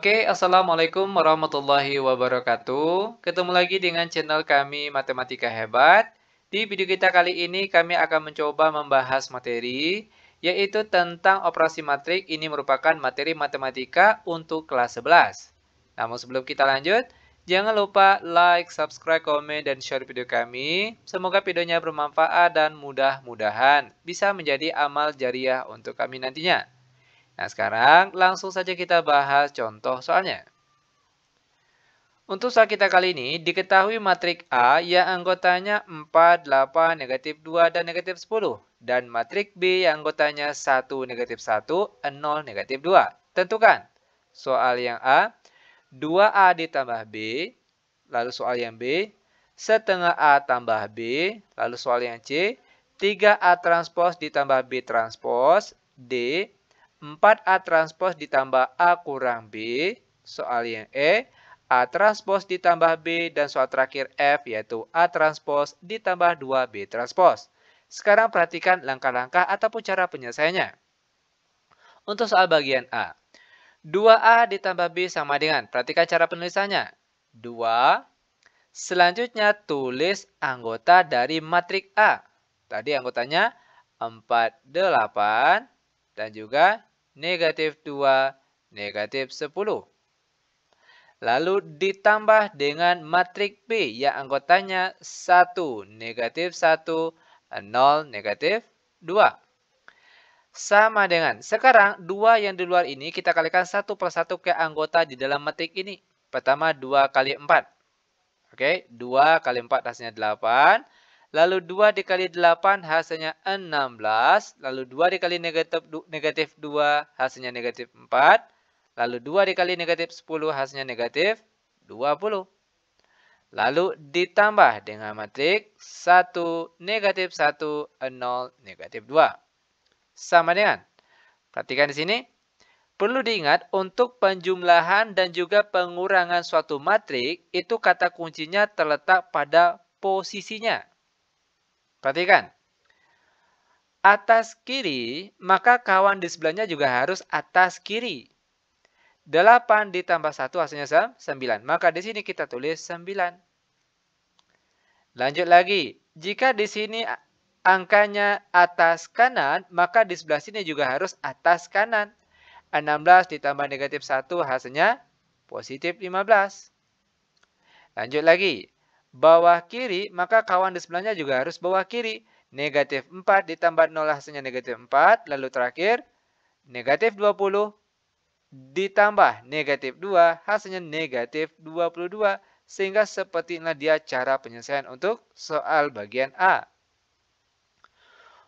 Oke, Assalamualaikum warahmatullahi wabarakatuh. Ketemu lagi dengan channel kami Matematika Hebat. Di video kita kali ini kami akan mencoba membahas materi, yaitu tentang operasi matrik. Ini merupakan materi matematika untuk kelas 11. Namun sebelum kita lanjut, jangan lupa like, subscribe, komen, dan share video kami. Semoga videonya bermanfaat dan mudah-mudahan bisa menjadi amal jariah untuk kami nantinya. Nah, sekarang langsung saja kita bahas contoh soalnya. Untuk soal kita kali ini, diketahui matrik A yang anggotanya 4, 8, negatif 2, dan negatif 10. Dan matrik B yang anggotanya 1, negatif 1, 0, negatif 2. Tentukan. Soal yang A, 2A ditambah B. Lalu soal yang B, setengah A tambah B. Lalu soal yang C, 3A transpos ditambah B transpos. D, 4A transpos ditambah A kurang B. Soal yang E, A transpos ditambah B. Dan soal terakhir F, yaitu A transpos ditambah 2B transpos. Sekarang perhatikan langkah-langkah ataupun cara penyelesaiannya. Untuk soal bagian A, 2A ditambah B sama dengan, perhatikan cara penulisannya. 2, selanjutnya tulis anggota dari matrik A. Tadi anggotanya 4, 8, dan juga negatif 2, negatif 10. Lalu ditambah dengan matrik B yang anggotanya 1, negatif 1, 0, negatif 2. Sama dengan, sekarang 2 yang di luar ini kita kalikan 1 plus 1 ke anggota di dalam matrik ini. Pertama 2 kali 4. Oke, 2 kali 4 hasilnya 8. Lalu 2 dikali 8 hasilnya 16. Lalu 2 dikali negatif 2 hasilnya negatif 4. Lalu 2 dikali negatif 10 hasilnya negatif 20. Lalu ditambah dengan matrik 1, negatif 1, 0, negatif 2. Sama dengan, perhatikan di sini. Perlu diingat untuk penjumlahan dan juga pengurangan suatu matrik, itu kata kuncinya terletak pada posisinya. Perhatikan. Atas kiri, maka kawan di sebelahnya juga harus atas kiri. 8 ditambah 1 hasilnya 9. Maka di sini kita tulis 9. Lanjut lagi. Jika di sini angkanya atas kanan, maka di sebelah sini juga harus atas kanan. 16 ditambah negatif 1 hasilnya positif 15. Lanjut lagi. Bawah kiri, maka kawan di sebelahnya juga harus bawah kiri. Negatif 4 ditambah 0 hasilnya negatif 4. Lalu terakhir, negatif 20 ditambah negatif 2 hasilnya negatif 22. Sehingga seperti inilah dia cara penyelesaian untuk soal bagian A.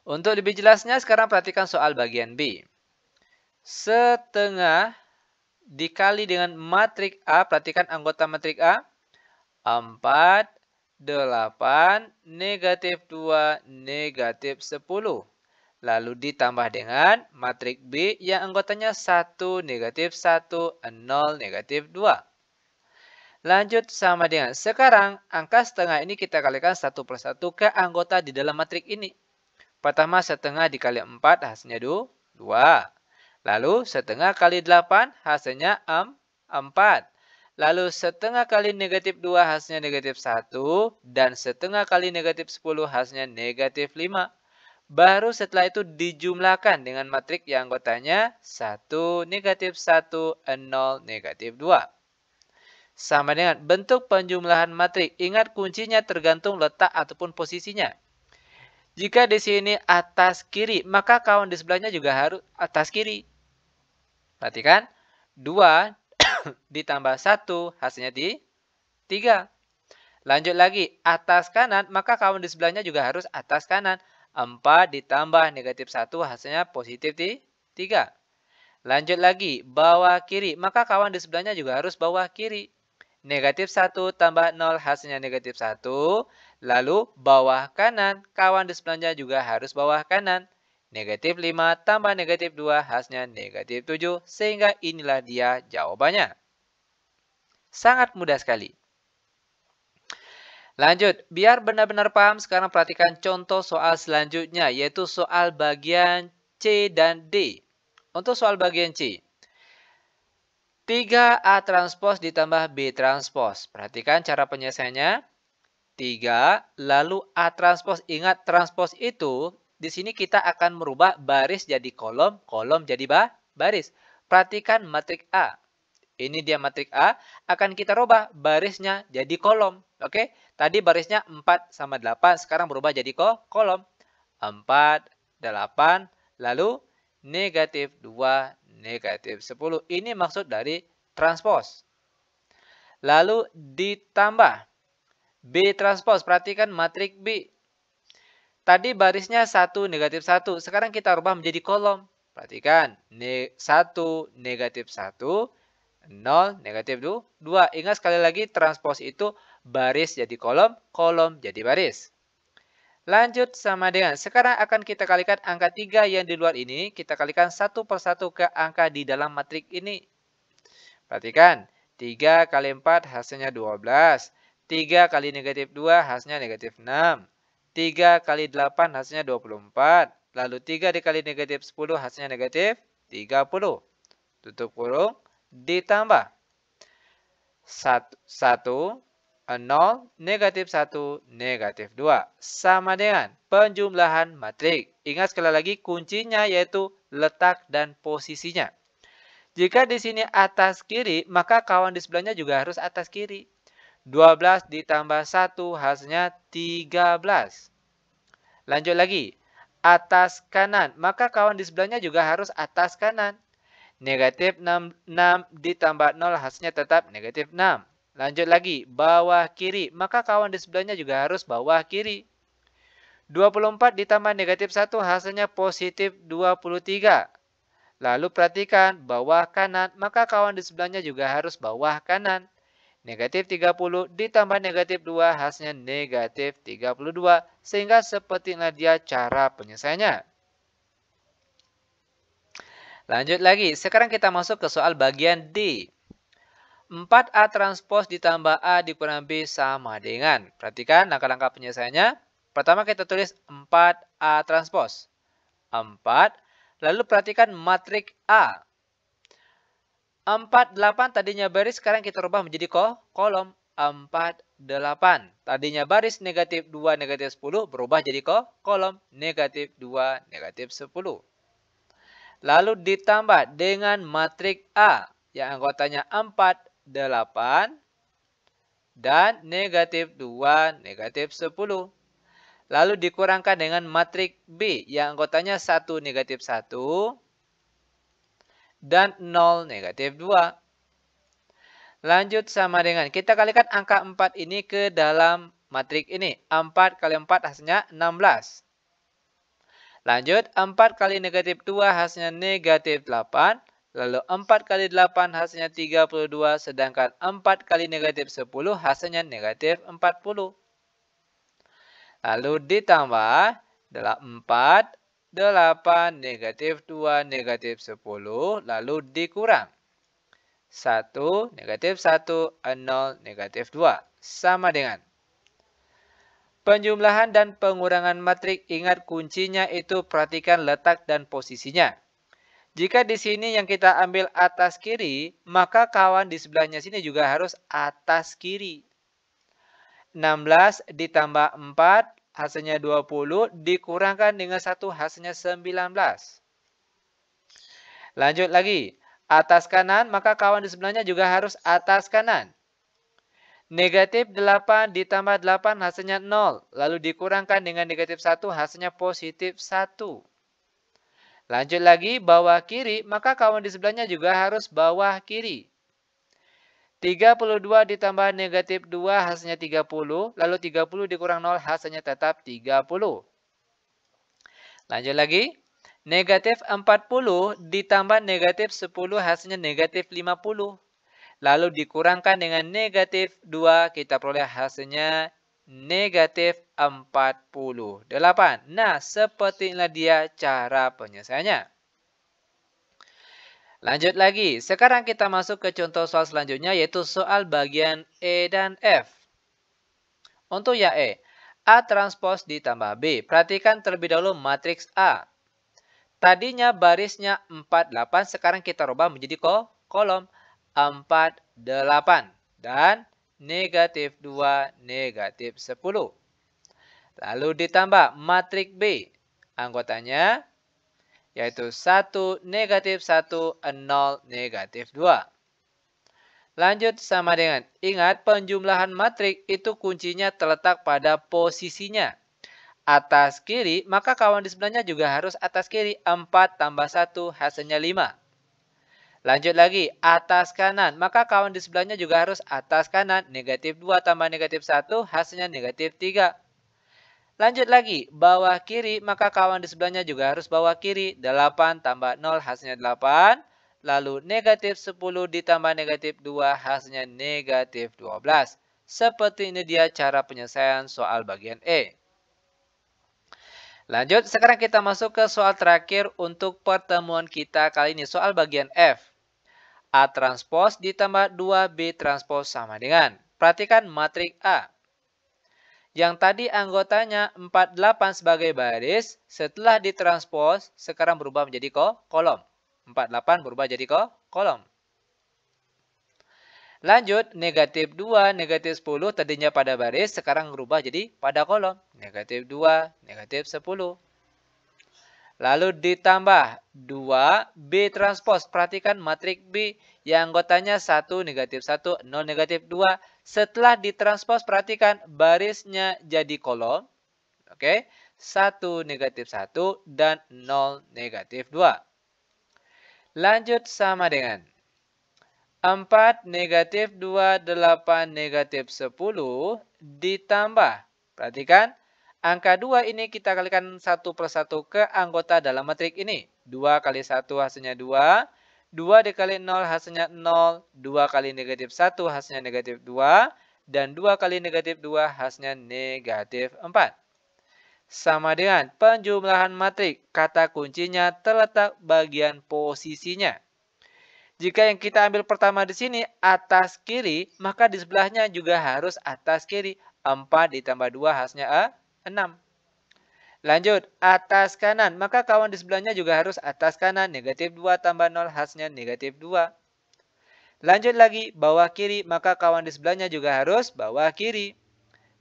Untuk lebih jelasnya sekarang perhatikan soal bagian B. Setengah dikali dengan matrik A, perhatikan anggota matrik A. 4, 8, negatif 2, negatif 10. Lalu ditambah dengan matrik B yang anggotanya 1, negatif 1, 0, negatif 2. Lanjut sama dengan, sekarang angka setengah ini kita kalikan 1 plus 1 ke anggota di dalam matrik ini. Pertama setengah dikali 4 hasilnya 2. Lalu setengah kali 8 hasilnya 4. Lalu setengah kali negatif 2 hasilnya negatif 1. Dan setengah kali negatif 10 hasilnya negatif 5. Baru setelah itu dijumlahkan dengan matrik yang anggotanya 1, negatif 1, 0, negatif 2. Sama dengan bentuk penjumlahan matrik. Ingat kuncinya tergantung letak ataupun posisinya. Jika di sini atas kiri, maka kawan di sebelahnya juga harus atas kiri. Perhatikan, 2 ditambah 1 hasilnya 3. Lanjut lagi, atas kanan, maka kawan di sebelahnya juga harus atas kanan. 4 ditambah negatif 1 hasilnya positif 3. Lanjut lagi, bawah kiri, maka kawan di sebelahnya juga harus bawah kiri. Negatif 1 tambah 0 hasilnya negatif 1. Lalu bawah kanan, kawan di sebelahnya juga harus bawah kanan. Negatif 5 tambah negatif 2 hasilnya negatif 7. Sehingga inilah dia jawabannya. Sangat mudah sekali. Lanjut, biar benar-benar paham, sekarang perhatikan contoh soal selanjutnya, yaitu soal bagian C dan D. Untuk soal bagian C, 3A transpos ditambah B transpos. Perhatikan cara penyelesaiannya. 3, lalu A transpos. Ingat, transpos itu, di sini kita akan merubah baris jadi kolom, kolom jadi baris. Perhatikan matrik A. Ini dia matrik A, akan kita rubah barisnya jadi kolom. Oke, tadi barisnya 4 sama 8, sekarang berubah jadi kolom. 4, 8, lalu negatif 2, negatif 10. Ini maksud dari transpos. Lalu ditambah B transpos, perhatikan matrik B. Tadi barisnya 1, negatif 1. Sekarang kita rubah menjadi kolom. Perhatikan, 1, negatif 1, 0, negatif 2. Ingat sekali lagi, transpos itu baris jadi kolom, kolom jadi baris. Lanjut sama dengan, sekarang akan kita kalikan angka 3 yang di luar ini. Kita kalikan satu persatu ke angka di dalam matrik ini. Perhatikan, 3 kali 4 hasilnya 12. 3 kali negatif 2 hasilnya negatif 6. 3 kali 8 hasilnya 24. Lalu 3 dikali negatif 10 hasilnya negatif 30. Tutup kurung, ditambah 1, 0, negatif 1, negatif 2. Sama dengan penjumlahan matrik. Ingat sekali lagi kuncinya yaitu letak dan posisinya. Jika di sini atas kiri, maka kawan di sebelahnya juga harus atas kiri. 12 ditambah 1 hasilnya 13. Lanjut lagi. Atas kanan, maka kawan di sebelahnya juga harus atas kanan. Negatif 6 ditambah 0 hasilnya tetap negatif 6. Lanjut lagi. Bawah kiri, maka kawan di sebelahnya juga harus bawah kiri. 24 ditambah negatif 1 hasilnya positif 23. Lalu perhatikan bawah kanan, maka kawan di sebelahnya juga harus bawah kanan. Negatif 30 ditambah negatif 2 hasilnya negatif 32. Sehingga seperti inilah dia cara penyelesaiannya. Lanjut lagi, sekarang kita masuk ke soal bagian D. 4A transpos ditambah A dikurang B sama dengan. Perhatikan langkah-langkah penyelesaiannya. Pertama kita tulis 4A transpos. 4. Lalu perhatikan matrik A. 4, 8 tadinya baris, sekarang kita rubah menjadi kolom. 4, 8. Tadinya baris negatif 2, negatif 10, berubah jadi kolom. Negatif 2, negatif 10. Lalu ditambah dengan matrik A yang anggotanya 4, 8, dan negatif 2, negatif 10. Lalu dikurangkan dengan matrik B yang anggotanya 1, negatif 1, dan 0, negatif 2. Lanjut sama dengan, kita kalikan angka 4 ini ke dalam matrik ini. 4 kali 4 hasilnya 16. Lanjut, 4 kali negatif 2 hasilnya negatif 8. Lalu 4 kali 8 hasilnya 32. Sedangkan 4 kali negatif 10 hasilnya negatif 40. Lalu ditambah 4, 8, negatif 2, negatif 10. Lalu dikurang. 1, negatif 1, 0, negatif 2. Sama dengan. Penjumlahan dan pengurangan matrik, ingat kuncinya itu perhatikan letak dan posisinya. Jika di sini yang kita ambil atas kiri, maka kawan di sebelahnya sini juga harus atas kiri. 16 ditambah 4 hasilnya 20, dikurangkan dengan 1 hasilnya 19. Lanjut lagi, atas kanan, maka kawan di sebelahnya juga harus atas kanan. Negatif 8 ditambah 8 hasilnya 0. Lalu dikurangkan dengan negatif 1 hasilnya positif 1. Lanjut lagi bawah kiri, maka kawan di sebelahnya juga harus bawah kiri. 32 ditambah negatif 2 hasilnya 30. Lalu 30 dikurang 0 hasilnya tetap 30. Lanjut lagi. Negatif 40 ditambah negatif 10 hasilnya negatif 50. Lalu dikurangkan dengan negatif 2, kita peroleh hasilnya negatif 48. Nah, seperti inilah dia cara penyelesaiannya. Lanjut lagi, sekarang kita masuk ke contoh soal selanjutnya, yaitu soal bagian E dan F. Untuk ya E, A transpos ditambah B. Perhatikan terlebih dahulu matriks A. Tadinya barisnya 4, 8, sekarang kita rubah menjadi kolom. 48. Dan negatif 2, negatif 10. Lalu ditambah matrik B. Anggotanya yaitu 1, negatif 1, 0, negatif 2. Lanjut sama dengan, ingat penjumlahan matrik itu kuncinya terletak pada posisinya. Atas kiri, maka kawan di sebelahnya juga harus atas kiri. 4 tambah 1 hasilnya 5. Lanjut lagi, atas kanan, maka kawan di sebelahnya juga harus atas kanan. Negatif 2 tambah negatif 1 hasilnya negatif 3. Lanjut lagi, bawah kiri, maka kawan di sebelahnya juga harus bawah kiri. 8 tambah 0 hasilnya 8. Lalu negatif 10 ditambah negatif 2 hasilnya negatif 12. Seperti ini dia cara penyelesaian soal bagian E. Lanjut, sekarang kita masuk ke soal terakhir untuk pertemuan kita kali ini. Soal bagian F. A transpos ditambah 2B transpos sama dengan. Perhatikan matrik A. Yang tadi anggotanya 48 sebagai baris, setelah ditranspos, sekarang berubah menjadi kolom. 48 berubah jadi kolom. Lanjut, negatif 2, negatif 10 tadinya pada baris, sekarang berubah jadi pada kolom. Negatif 2, negatif 10. Lalu ditambah 2, B transpos. Perhatikan matrik B yang anggotanya 1, negatif 1, 0, negatif 2. Setelah ditranspos, perhatikan barisnya jadi kolom. Oke, 1, negatif 1, dan 0, negatif 2. Lanjut sama dengan 4, negatif 2, 8, negatif 10 ditambah. Perhatikan, angka 2 ini kita kalikan satu per satu ke anggota dalam matrik ini. 2 kali 1 hasilnya 2. 2 dikali 0 hasilnya 0. 2 kali negatif 1 hasilnya negatif 2. Dan 2 kali negatif 2 hasilnya negatif 4. Sama dengan penjumlahan matrik. Kata kuncinya terletak bagian posisinya. Jika yang kita ambil pertama di sini atas kiri, maka di sebelahnya juga harus atas kiri. 4 ditambah 2 hasilnya 6. Lanjut, atas kanan. Maka kawan di sebelahnya juga harus atas kanan. Negatif 2 tambah 0 hasilnya negatif 2. Lanjut lagi, bawah kiri. Maka kawan di sebelahnya juga harus bawah kiri.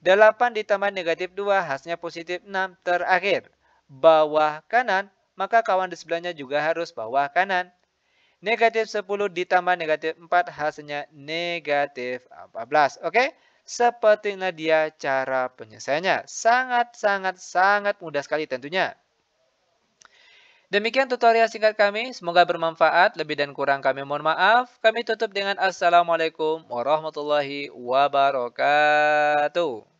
8 ditambah negatif 2 hasilnya positif 6. Terakhir, bawah kanan. Maka kawan di sebelahnya juga harus bawah kanan. Negatif 10 ditambah negatif 4 hasilnya negatif 14. Oke? Seperti inilah dia cara penyelesaiannya. Sangat mudah sekali tentunya. Demikian tutorial singkat kami. Semoga bermanfaat. Lebih dan kurang kami mohon maaf. Kami tutup dengan Assalamualaikum warahmatullahi wabarakatuh.